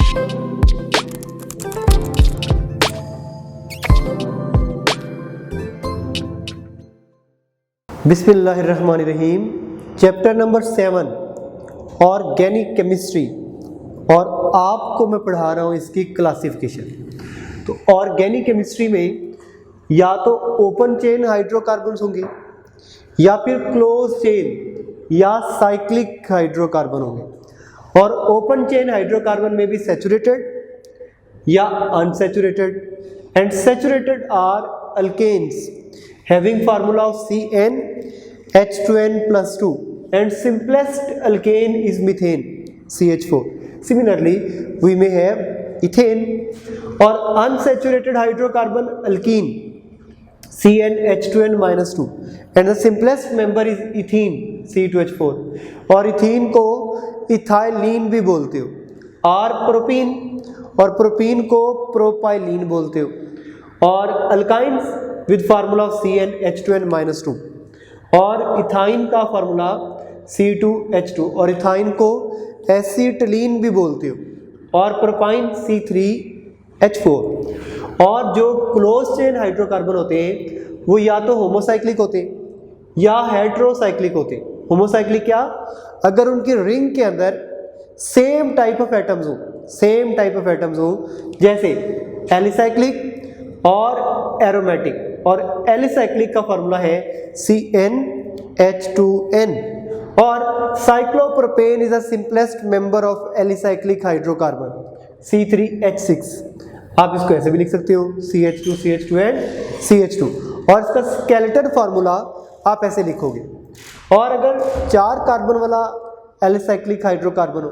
बिस्मिल्लाहिर्रहमानिर्रहीम। Chapter number 7 organic chemistry, और आपको मैं पढ़ा रहा हूँ इसकी क्लासिफिकेशन। तो ऑर्गेनिक केमिस्ट्री में या तो ओपन चेन हाइड्रोकार्बन्स होंगे, या फिर क्लोज चेन या साइक्लिक हाइड्रोकार्बन होंगे। और ओपन चेन हाइड्रोकार्बन में भी सैचुरेटेड या unsaturated, and saturated are alkanes having formula of CnH2n+2, and simplest alkane is methane, CH4. Similarly, we may have ethane or unsaturated hydrocarbon alkene, CnH2n-2, and the simplest member is ethene, C2H4. और ethene को ethylene भी बोलते हो, और propene और propene को propylene बोलते हो। और alkynes with formula of CnH2n-2, और इथाइन का फार्मूला C2H2, और इथाइन को एसिटिलीन भी बोलते हो, और प्रोपाइन C3H4। और जो क्लोज चेन हाइड्रोकार्बन होते हैं वो या तो होमोसाइक्लिक होते हैं या हेट्रोसाइक्लिक होते हैं। होमोसाइक्लिक क्या? अगर उनकी रिंग के अंदर सेम टाइप ऑफ एटम्स हो, जैसे एलिसाइक्लिक और एरोमेटिक। और एलिसाइक्लिक का फार्मूला है CnH2n, और cyclopropane is the simplest member of alicyclic hydrocarbon, C3H6। आप इसको ऐसे भी लिख सकते हो, CH2 CH2n CH2। और इसका स्केलेटन फार्मूला आप ऐसे लिखोगे। और अगर 4 कार्बन वाला एलिसाइक्लिक हाइड्रोकार्बन हो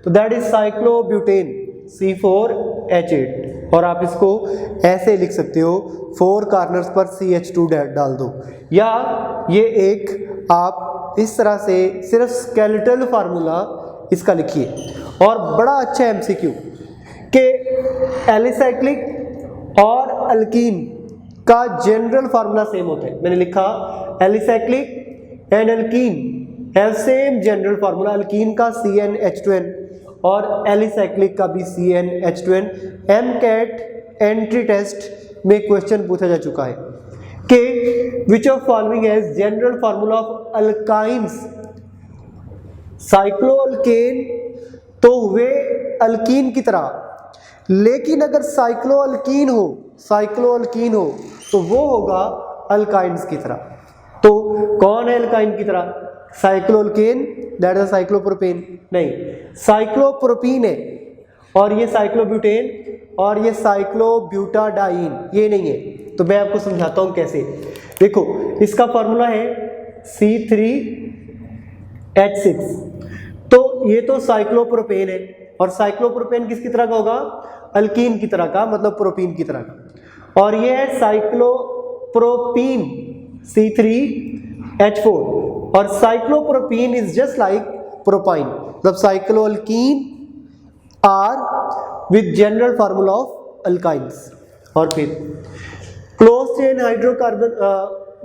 तो दैट इज साइक्लोब्यूटेन, C4H8। और आप इसको ऐसे लिख सकते हो, 4 कार्नर्स पर CH2 डाल दो, या ये एक आप इस तरह से सिर्फ स्केलेटल फार्मूला इसका लिखिए। और बड़ा अच्छा MCQ कि एलिसाइक्लिक और अल्कीन का जनरल फार्मूला सेम होता है। मैंने लिखा alicyclic and alkene have same general formula. Alkene का CnH2n और एलिसाइक्लिक का भी CnH2n। MCAT एंट्री टेस्ट में क्वेश्चन पूछा जा चुका है कि which of following has general formula of alkynes. Cycloalkane तो हुए अल्कीन की तरह, लेकिन अगर साइक्लोअल्कीन हो तो वो होगा अल्काइंस की तरह। तो कौन है अल्काइन की तरह? साइक्लोअल्केन, दैट इज साइक्लोप्रोपेन नहीं, साइक्लोप्रोपीन है, और ये साइक्लोब्यूटेन, और ये साइक्लोब्यूटाडाइन, ये नहीं है। तो मैं आपको समझाता हूं कैसे। देखो, इसका फॉर्मूला है C3H6। तो ये तो साइक्लोप्रोपेन है, और साइक्लोप्रोपेन किसकी तरह का होगा? अल्कीन की तरह का, मतलब प्रोपीन की तरह का। और ये है साइक्लोप्रोपीन, C3H4। और cyclopropene is just like propyne, मतलब cycloalkene are with general formula of alkynes. और फिर क्लोज चेन हाइड्रोकार्बन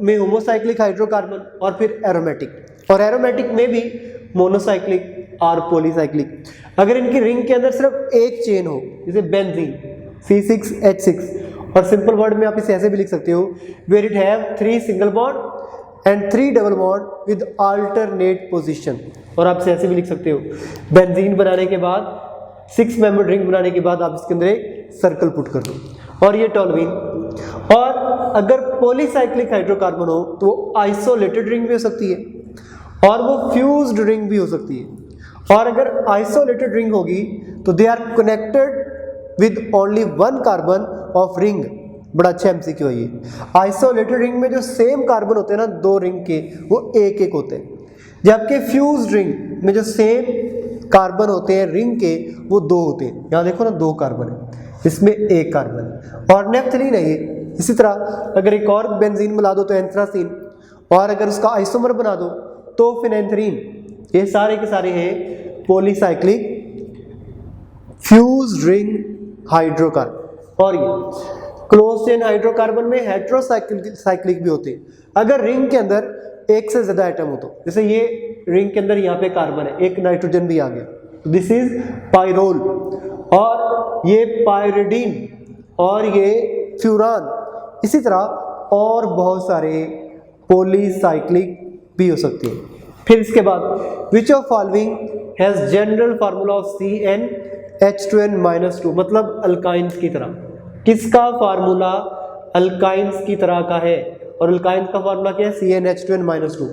में होमोसाइक्लिक हाइड्रोकार्बन, और फिर एरोमेटिक। और एरोमेटिक में भी मोनोसाइक्लिक और पॉलीसाइक्लिक। अगर इनकी रिंग के अंदर सिर्फ एक चेन हो, जैसे बेंजीन C6H6, और सिंपल वर्ड में आप इसे ऐसे भी लिख सकते हो, where it have 3 single bond and 3 double bond with alternate position. और आप ऐसे भी लिख सकते हो, बेंजीन बनाने के बाद 6 मेंबर्ड रिंग बनाने के बाद आप इसके अंदर एक सर्कल पुट कर दो, और ये टॉलुइन। और अगर पॉलीसाइक्लिक हाइड्रोकार्बन हो तो वो आइसोलेटेड रिंग भी हो सकती है, और वो फ्यूज्ड रिंग भी हो सकती है। और अगर आइसोलेटेड रिंग होगी तो they are connected with only 1 carbon of ring. बड़ा अच्छा MCQ है ये। आइसोलेटेड रिंग में जो सेम कार्बन होते हैं ना 2 रिंग के, वो एक एक होते हैं, जबकि फ्यूज्ड रिंग में जो सेम कार्बन होते हैं रिंग के, वो 2 होते हैं। यहाँ देखो ना, 2 कार्बन है, इसमें 1 कार्बन है। और नेफ्थलीन है ये। इसी तरह अगर एक और बेंजीन मिला दो तो एंथ्रासीन, और अगर उसका आइसोमर बना दो तो फिनेंथ्रीन। ये सारे के सारे हैं पॉलीसाइक्लिक फ्यूज्ड रिंग हाइड्रोकार्बन। और ये क्लोज चेन हाइड्रोकार्बन में हेट्रोसाइक्लिक भी होते हैं। अगर रिंग के अंदर एक से ज्यादा एटम हो तो, जैसे ये रिंग के अंदर यहाँ पे कार्बन है, एक नाइट्रोजन भी आ गया, दिस इज पाइरोल। और ये पायरिडीन और ये फ्यूरान, इसी तरह और बहुत सारे पॉलीसाइक्लिक भी हो सकते हैं। फिर इसके बाद विच of following has general formula of CnH2n-2, मतलब अल्काइंस की तरह। किसका फार्मूला अल्काइंस की तरह का है, और अल्काइंस का फार्मूला क्या है, CnH2n-2।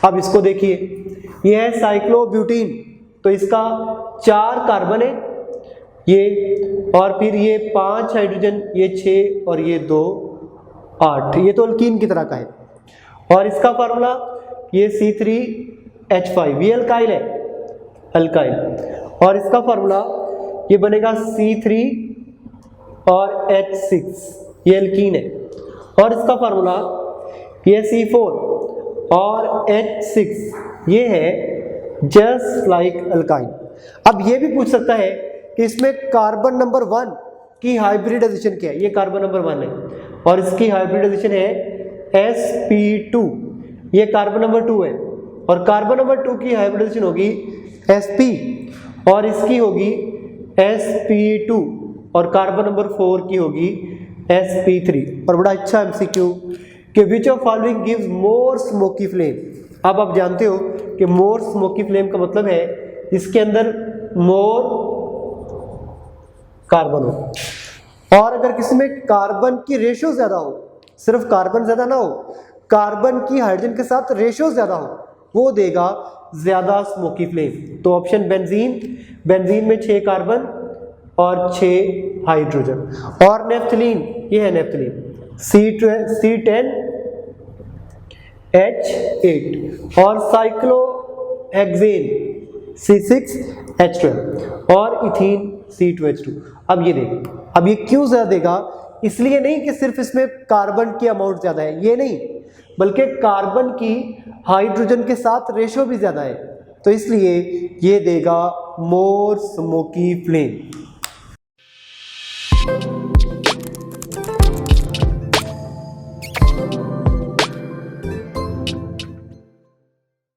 अब इसको देखिए, ये है साइक्लोब्यूटीन, तो इसका 4 कार्बन है ये, और फिर ये 5 हाइड्रोजन, ये 6 और ये 2 8, ये तो अल्कीन की तरह का है। और इसका फार्मूला ये C3H5, ये अल्काइल है, अल्काइल। और इसका फार्मूला ये बनेगा C3 और H6, ये अल्कीन है। और इसका फार्मूला ये C4 और H6, ये है जस्ट लाइक अल्काइन। अब ये भी पूछ सकता है कि इसमें कार्बन नंबर 1 की हाइब्रिडाइजेशन क्या है। ये कार्बन नंबर 1 है और इसकी हाइब्रिडाइजेशन है sp2, ये कार्बन नंबर 2 है, और कार्बन नंबर 2 की हाइब्रिडाइजेशन होगी sp और इसकी होगी sp2, और कार्बन नंबर 4 की होगी sp3। और बड़ा अच्छा MCQ कि which of following gives more smoky flame. अब आप जानते हो कि मोर स्मोकी फ्लेम का मतलब है इसके अंदर मोर कार्बन हो, और अगर किसी में कार्बन की रेशियो ज्यादा हो, सिर्फ कार्बन ज्यादा ना हो, कार्बन की हाइड्रोजन के साथ रेशियो ज्यादा हो, वो देगा ज्यादा स्मोकी फ्लेम। तो ऑप्शन बेंजीन, बेंजीन में 6 कार्बन और 6 हाइड्रोजन। और नेफ्थलीन, ये है नेफ्थलीन, C10H8, और साइक्लोहेक्सेन C6H12, और इथीन C2H2। अब ये देखें, अब ये क्यों ज्यादा देगा, इसलिए नहीं कि सिर्फ इसमें कार्बन की अमाउंट ज्यादा है, ये नहीं, बल्कि कार्बन की हाइड्रोजन के साथ रेशियो भी ज्यादा है, तो इसलिए ये देगा मोर स्मोकी फ्लेम।